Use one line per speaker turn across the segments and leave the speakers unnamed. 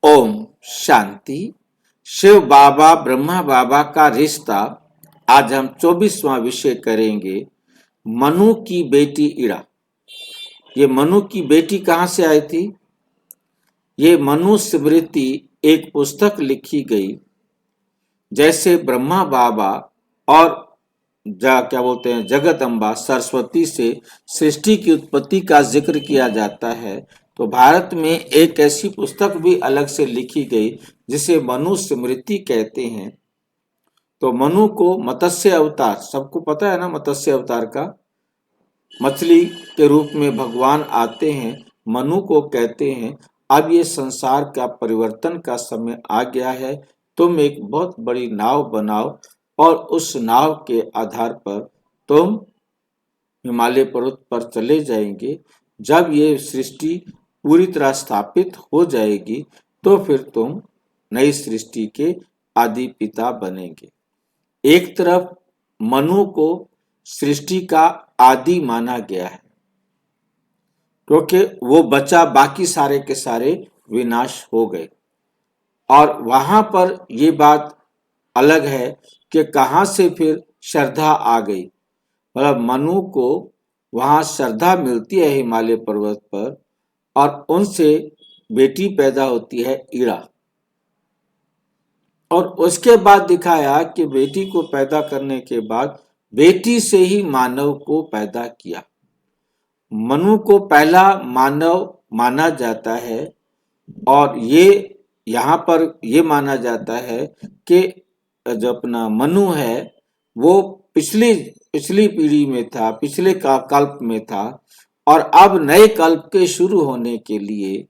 ओम शांति। शिव बाबा ब्रह्मा बाबा का रिश्ता। आज हम 24वां विषय करेंगे। मनु की बेटी इड़ा। ये मनु की बेटी कहाँ से आई थी? ये मनु स्मृति एक पुस्तक लिखी गई। जैसे ब्रह्मा बाबा और क्या बोलते हैं जगत अम्बा सरस्वती से सृष्टि की उत्पत्ति का जिक्र किया जाता है, तो भारत में एक ऐसी पुस्तक भी अलग से लिखी गई जिसे मनु स्मृति कहते हैं। तो मनु को मत्स्य अवतार, सबको पता है ना मत्स्य अवतार का, मछली के रूप में भगवान आते हैं, मनु को कहते हैं अब ये संसार का परिवर्तन का समय आ गया है, तुम एक बहुत बड़ी नाव बनाओ और उस नाव के आधार पर तुम हिमालय पर्वत पर चले जाएंगे। जब ये सृष्टि पूरी तरह स्थापित हो जाएगी तो फिर तुम नई सृष्टि के आदि पिता बनेंगे। एक तरफ मनु को सृष्टि का आदि माना गया है क्योंकि वो बचा, बाकी सारे के सारे विनाश हो गए। और वहां पर ये बात अलग है कि कहां से फिर श्रद्धा आ गई। मतलब मनु को वहां श्रद्धा मिलती है हिमालय पर्वत पर और उनसे बेटी पैदा होती है इड़ा। और उसके बाद दिखाया कि बेटी को पैदा करने के बाद बेटी से ही मानव को पैदा किया। मनु को पहला मानव माना जाता है और ये यहाँ पर ये माना जाता है कि जो अपना मनु है वो पिछली पीढ़ी में था, पिछले कल्प में था और अब नए कल्प के शुरू होने के लिए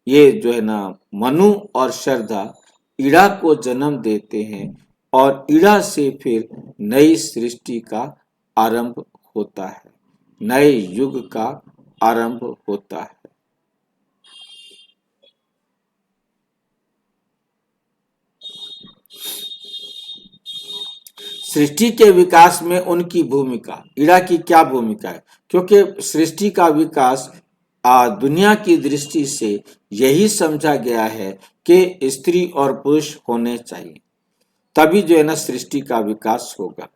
ये जो है ना मनु और श्रद्धा इड़ा को जन्म देते हैं और इड़ा से फिर नई सृष्टि का आरंभ होता है, नए युग का आरंभ होता है। सृष्टि के विकास में उनकी भूमिका, इड़ा की क्या भूमिका है? क्योंकि सृष्टि का विकास दुनिया की दृष्टि से यही समझा गया है कि स्त्री और पुरुष होने चाहिए, तभी जो है ना सृष्टि का विकास होगा।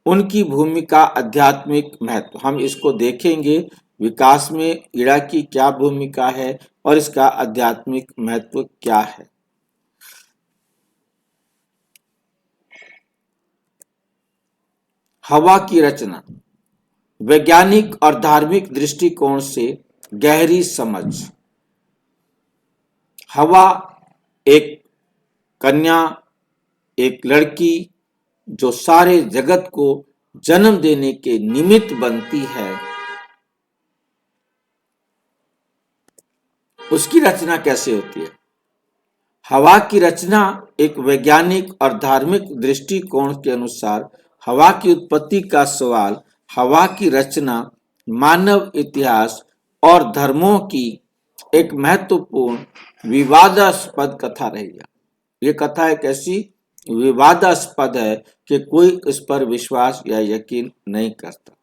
उनकी भूमिका आध्यात्मिक महत्व, हम इसको देखेंगे विकास में इड़ा की क्या भूमिका है और इसका आध्यात्मिक महत्व क्या है। हवा की रचना, वैज्ञानिक और धार्मिक दृष्टिकोण से गहरी समझ। हवा एक कन्या, एक लड़की जो सारे जगत को जन्म देने के निमित्त बनती है, उसकी रचना कैसे होती है? हवा की रचना एक वैज्ञानिक और धार्मिक दृष्टिकोण के अनुसार हवा की उत्पत्ति का सवाल, हवा की रचना मानव इतिहास और धर्मों की एक महत्वपूर्ण विवादास्पद कथा रही है। ये कथा एक ऐसी विवादास्पद है कि कोई इस पर विश्वास या यकीन नहीं करता।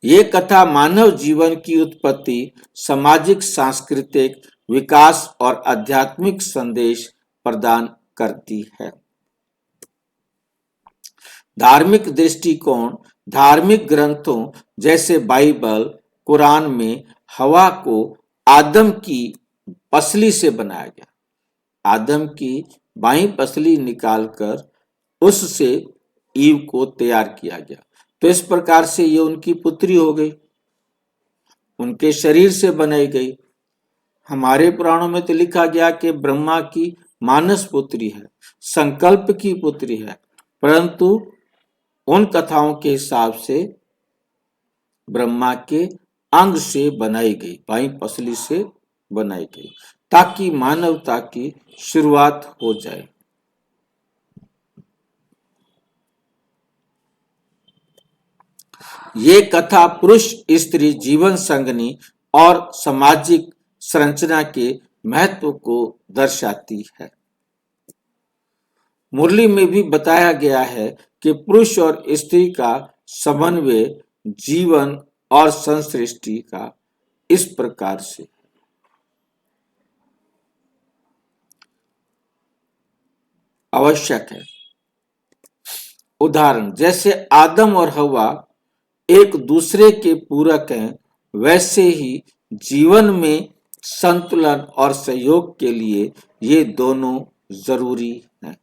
ये कथा मानव जीवन की उत्पत्ति, सामाजिक सांस्कृतिक विकास और आध्यात्मिक संदेश प्रदान करती है। धार्मिक दृष्टिकोण, धार्मिक ग्रंथों जैसे बाइबल, कुरान में हवा को आदम की पसली से बनाया गया। आदम की बाईं पसली निकालकर उससे ईव को तैयार किया गया, तो इस प्रकार से ये उनकी पुत्री हो गई, उनके शरीर से बनाई गई। हमारे पुराणों में तो लिखा गया कि ब्रह्मा की मानस पुत्री है, संकल्प की पुत्री है, परंतु उन कथाओं के हिसाब से ब्रह्मा के अंग से बनाई गई, बाईं पसली से बनाई गई, ताकि मानवता की शुरुआत हो जाए। ये कथा पुरुष स्त्री जीवन संगनी और सामाजिक संरचना के महत्व को दर्शाती है। मुरली में भी बताया गया है कि पुरुष और स्त्री का समन्वय जीवन और संसृष्टि का इस प्रकार से। आवश्यक है। उदाहरण, जैसे आदम और हवा एक दूसरे के पूरक हैं, वैसे ही जीवन में संतुलन और सहयोग के लिए ये दोनों जरूरी हैं।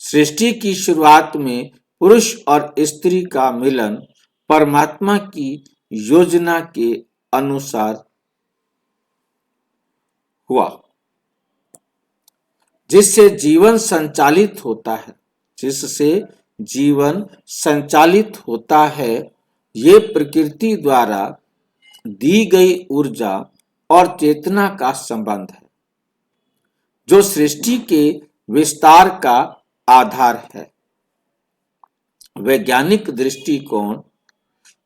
सृष्टि की शुरुआत में पुरुष और स्त्री का मिलन परमात्मा की योजना के अनुसार हुआ, जिससे जीवन संचालित होता है। ये प्रकृति द्वारा दी गई ऊर्जा और चेतना का संबंध है, जो सृष्टि के विस्तार का आधार है। वैज्ञानिक दृष्टिकोण,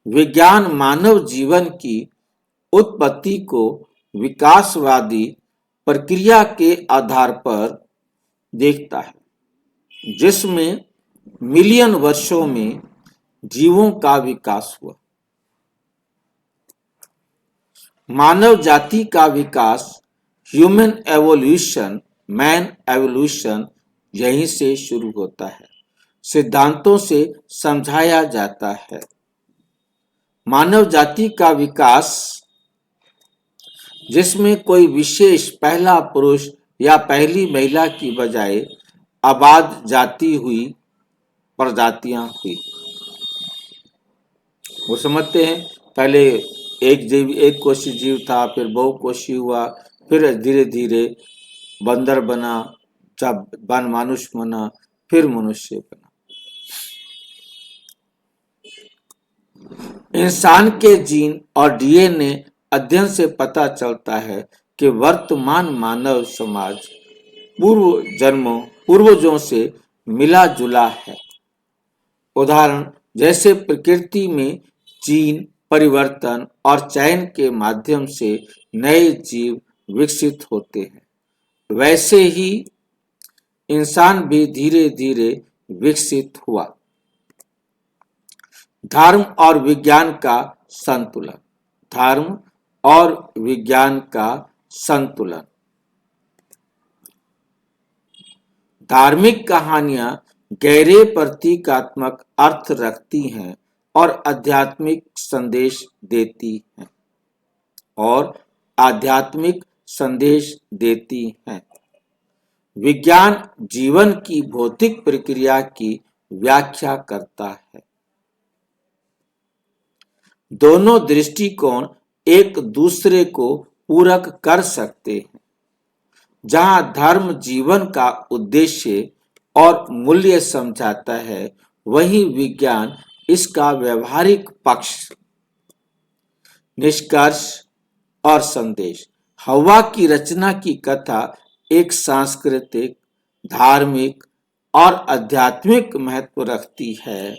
विज्ञान मानव जीवन की उत्पत्ति को विकासवादी प्रक्रिया के आधार पर देखता है, जिसमें मिलियन वर्षों में जीवों का विकास हुआ। मानव जाति का विकास, ह्यूमन एवोल्यूशन, मैन एवोल्यूशन, यहीं से शुरू होता है, सिद्धांतों से समझाया जाता है। मानव जाति का विकास, जिसमें कोई विशेष पहला पुरुष या पहली महिला की बजाय आबाद जाति हुई, प्रजातियां हुई। वो समझते हैं पहले एक कोषी जीव था, फिर बहुकोषी हुआ, फिर धीरे धीरे बंदर बना, जब वन मनुष्य बना, फिर मनुष्य बना। इंसान के जीन और डीएनए अध्ययन से पता चलता है कि वर्तमान मानव समाज पूर्वजों से मिला जुला है। उदाहरण, जैसे प्रकृति में जीन परिवर्तन और चयन के माध्यम से नए जीव विकसित होते हैं, वैसे ही इंसान भी धीरे धीरे विकसित हुआ। धर्म और विज्ञान का संतुलन। धर्म और विज्ञान का संतुलन। धार्मिक कहानियां गहरे प्रतीकात्मक अर्थ रखती हैं और आध्यात्मिक संदेश देती हैं। विज्ञान जीवन की भौतिक प्रक्रिया की व्याख्या करता है। दोनों दृष्टिकोण एक दूसरे को पूरक कर सकते हैं। जहां धर्म जीवन का उद्देश्य और मूल्य समझाता है, वहीं विज्ञान इसका व्यवहारिक पक्ष, निष्कर्ष और संदेश। हवा की रचना की कथा एक सांस्कृतिक, धार्मिक और आध्यात्मिक महत्व रखती है।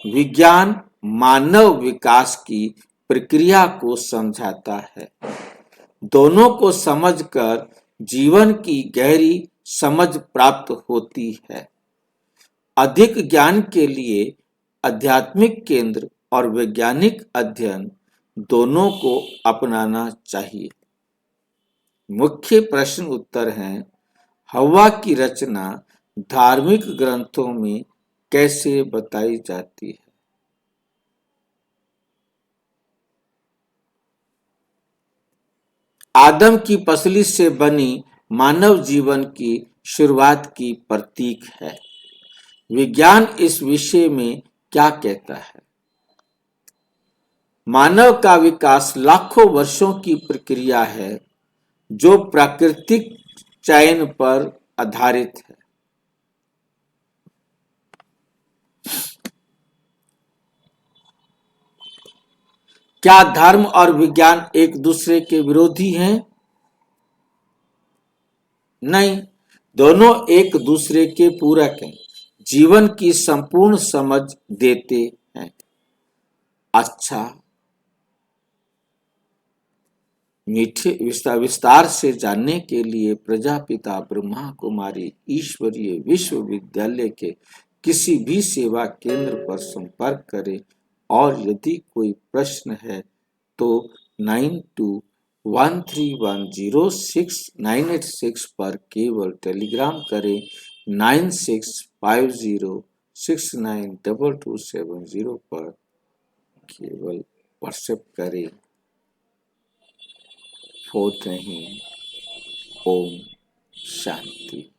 विज्ञान मानव विकास की प्रक्रिया को समझाता है। दोनों को समझकर जीवन की गहरी समझ प्राप्त होती है। अधिक ज्ञान के लिए आध्यात्मिक केंद्र और वैज्ञानिक अध्ययन दोनों को अपनाना चाहिए। मुख्य प्रश्न उत्तर हैं, हवा की रचना धार्मिक ग्रंथों में कैसे बताई जाती है? आदम की पसली से बनी मानव जीवन की शुरुआत की प्रतीक है। विज्ञान इस विषय में क्या कहता है? मानव का विकास लाखों वर्षों की प्रक्रिया है, जो प्राकृतिक चयन पर आधारित है। क्या धर्म और विज्ञान एक दूसरे के विरोधी हैं? नहीं, दोनों एक दूसरे के पूरक हैं, जीवन की संपूर्ण समझ देते हैं। अच्छा, मीठे विस्तार से जानने के लिए प्रजापिता ब्रह्मा कुमारी ईश्वरीय विश्वविद्यालय के किसी भी सेवा केंद्र पर संपर्क करें और यदि कोई प्रश्न है तो 92 13106986 पर केवल टेलीग्राम करें 9650692270 पर केवल व्हाट्सएप करें। फोन नहीं। ओम शांति।